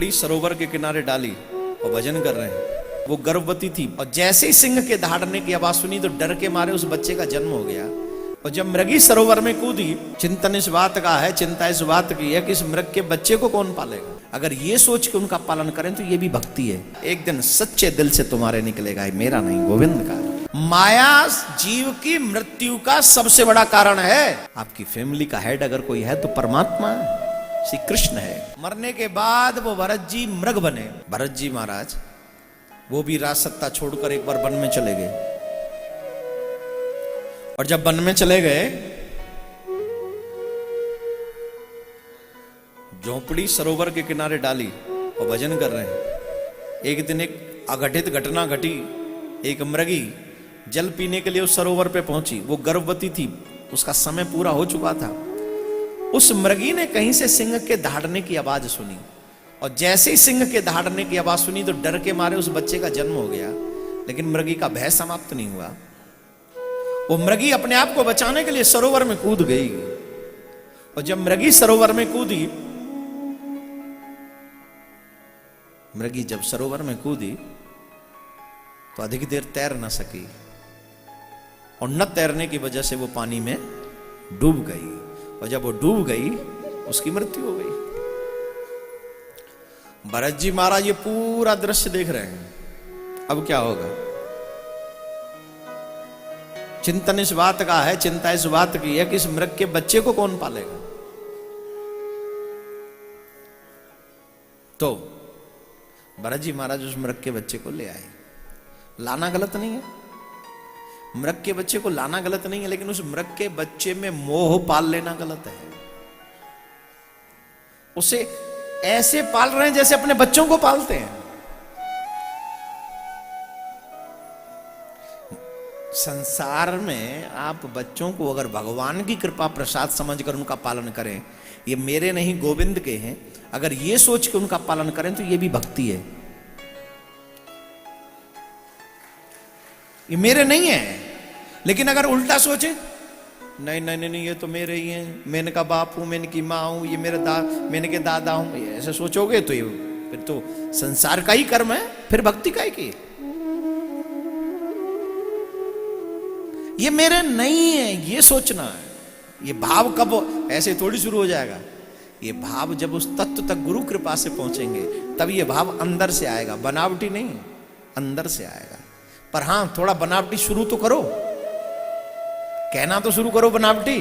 झोपड़ी सरोवर के किनारे डाली और भजन कर रहे हैं। वो गर्भवती थी और जैसे ही सिंह के दहाड़ने की आवाज सुनी तो डर के मारे उस बच्चे का जन्म हो गया। और जब मृगी सरोवर में कूदी, चिंतन इस बात का है, चिंता इस बात की है कि इस मृग के बच्चे को कौन पालेगा। अगर ये सोच के उनका पालन करें तो ये भी भक्ति है। एक दिन सच्चे दिल से तुम्हारे निकलेगा, मेरा नहीं गोविंद का। माया जीव की मृत्यु का सबसे बड़ा कारण है। आपकी फैमिली का हेड अगर कोई है तो परमात्मा श्री कृष्ण है। मरने के बाद वो भरत जी मृग बने। भरत जी महाराज वो भी राज सत्ता छोड़कर एक बार वन में चले गए। और जब वन में चले गए, झोपड़ी सरोवर के किनारे डाली और भजन कर रहे हैं। एक दिन एक अघटित घटना घटी। एक मृगी जल पीने के लिए उस सरोवर पे पहुंची। वो गर्भवती थी, उसका समय पूरा हो चुका था। उस मृगी ने कहीं से सिंह के दहाड़ने की आवाज सुनी और जैसे ही सिंह के दहाड़ने की आवाज सुनी तो डर के मारे उस बच्चे का जन्म हो गया। लेकिन मृगी का भय समाप्त नहीं हुआ। वो मृगी अपने आप को बचाने के लिए सरोवर में कूद गई। और जब मृगी सरोवर में कूदी, मृगी जब सरोवर में कूदी तो अधिक देर तैर न सकी और न तैरने की वजह से वो पानी में डूब गई। और जब वो डूब गई उसकी मृत्यु हो गई। भरत जी महाराज ये पूरा दृश्य देख रहे हैं। अब क्या होगा? चिंतन इस बात का है, चिंता इस बात की है कि इस मृग के बच्चे को कौन पालेगा। तो भरत जी महाराज उस मृग के बच्चे को ले आए। लाना गलत नहीं है, मृग के बच्चे को लाना गलत नहीं है, लेकिन उस मृग के बच्चे में मोह पाल लेना गलत है। उसे ऐसे पाल रहे हैं जैसे अपने बच्चों को पालते हैं। संसार में आप बच्चों को अगर भगवान की कृपा प्रसाद समझकर उनका पालन करें, ये मेरे नहीं गोविंद के हैं, अगर ये सोच के उनका पालन करें तो ये भी भक्ति है। ये मेरे नहीं है। लेकिन अगर उल्टा सोचे, नहीं नहीं नहीं ये तो मेरे ही हैं, मैं इनका बाप हूं, मैं इनकी माँ हूं, ये मेरे मैं इनके दादा हूं, ऐसे सोचोगे तो ये फिर तो संसार का ही कर्म है, फिर भक्ति का ही की। ये मेरे नहीं है ये सोचना है। ये भाव कब ऐसे थोड़ी शुरू हो जाएगा। ये भाव जब उस तत्व तक गुरु कृपा से पहुंचेंगे तब ये भाव अंदर से आएगा, बनावटी नहीं, अंदर से आएगा। पर हां थोड़ा बनावटी शुरू तो करो, कहना तो शुरू करो बनावटी।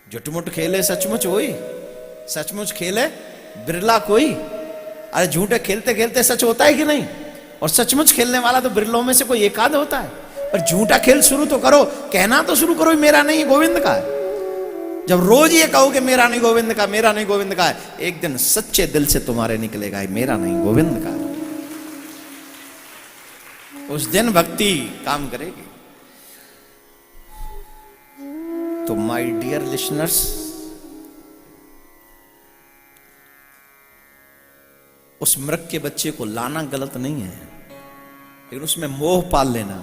झुटमुट खेले सचमुच होई, सचमुच खेले बिरला कोई। अरे झूठे खेलते खेलते सच होता है कि नहीं? और सचमुच खेलने वाला तो बिरलों में से कोई एक आध होता है। पर झूठा खेल शुरू तो करो, कहना तो शुरू करो मेरा नहीं गोविंद का है। जब रोज ये कहो कि मेरा नहीं गोविंद का, मेरा नहीं गोविंद का है, एक दिन सच्चे दिल से तुम्हारे निकलेगा मेरा नहीं गोविंद का। उस दिन भक्ति काम करेगी। तो माय डियर लिसनर्स, उस मृग के बच्चे को लाना गलत नहीं है, लेकिन उसमें मोह पाल लेना।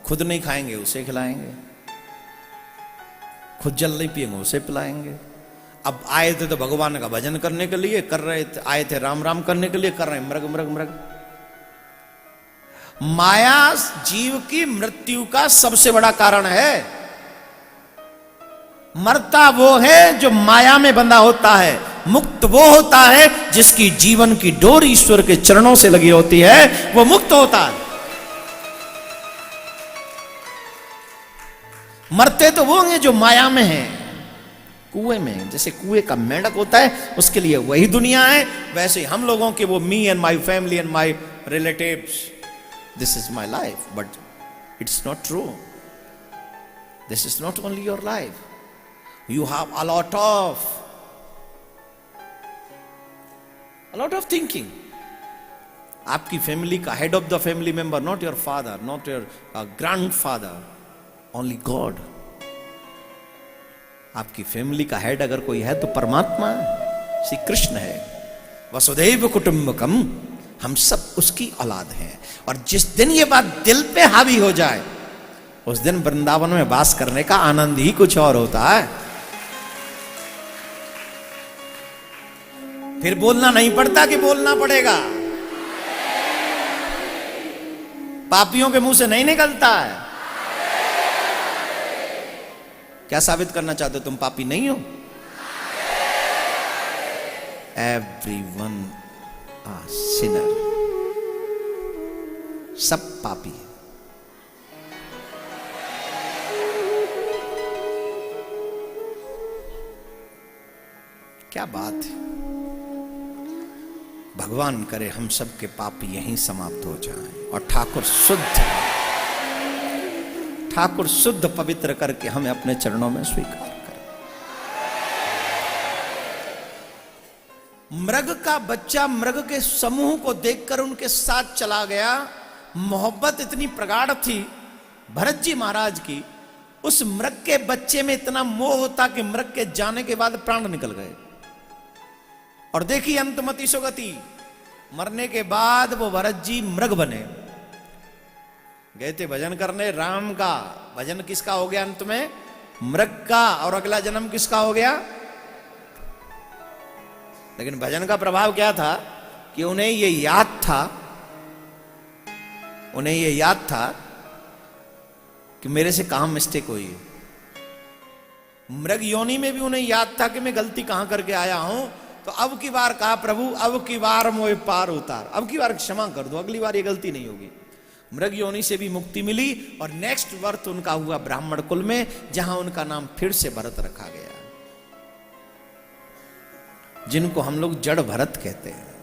खुद नहीं खाएंगे उसे खिलाएंगे, खुद जल नहीं पिएंगे उसे पिलाएंगे। अब आए थे तो भगवान का भजन करने के लिए कर रहे थे, आए थे राम राम करने के लिए कर रहे हैं मृग मृग मृग। माया जीव की मृत्यु का सबसे बड़ा कारण है। मरता वो है जो माया में बंधा होता है, मुक्त वो होता है जिसकी जीवन की डोर ईश्वर के चरणों से लगी होती है, वो मुक्त होता है। मरते तो वो हैं जो माया में हैं, कुएं में। जैसे कुएं का मेंढक होता है, उसके लिए वही दुनिया है, वैसे हम लोगों के वो me and my family and my relatives, this is my life. But it's not true. This is not only your life, you have a lot of thinking. आपकी फैमिली का head of the family member not your father, not your grandfather, only God. आपकी family का head अगर कोई है तो परमात्मा श्री कृष्ण है। वसुधैव कुटुंबकम, हम सब उसकी औलाद हैं। और जिस दिन ये बात दिल पे हावी हो जाए, उस दिन वृंदावन में वास करने का आनंद ही कुछ और होता है। फिर बोलना नहीं पड़ता कि बोलना पड़ेगा। पापियों के मुंह से नहीं निकलता है। क्या साबित करना चाहते हो? तुम पापी नहीं हो? Everyone a sinner। सब पापी है। क्या बात है। भगवान करे हम सब के पाप यहीं समाप्त हो जाएं और ठाकुर शुद्ध पवित्र करके हमें अपने चरणों में स्वीकार करें। मृग का बच्चा मृग के समूह को देखकर उनके साथ चला गया। मोहब्बत इतनी प्रगाढ़ थी भरत जी महाराज की, उस मृग के बच्चे में इतना मोह होता कि मृग के जाने के बाद प्राण निकल गए। और देखिए अंतमति सुगति, मरने के बाद वो भरत जी मृग बने। गए थे भजन करने, राम का भजन किसका हो गया अंत में? मृग का। और अगला जन्म किसका हो गया? लेकिन भजन का प्रभाव क्या था कि उन्हें ये याद था कि मेरे से कहां मिस्टेक हुई है। मृग योनि में भी उन्हें याद था कि मैं गलती कहां करके आया हूं। तो अब की बार कहा, प्रभु अब की बार मोए पार उतार, अब की बार क्षमा कर दो, अगली बार ये गलती नहीं होगी। मृग योनि से भी मुक्ति मिली और नेक्स्ट बर्थ उनका हुआ ब्राह्मण कुल में, जहां उनका नाम फिर से भरत रखा गया, जिनको हम लोग जड़ भरत कहते हैं।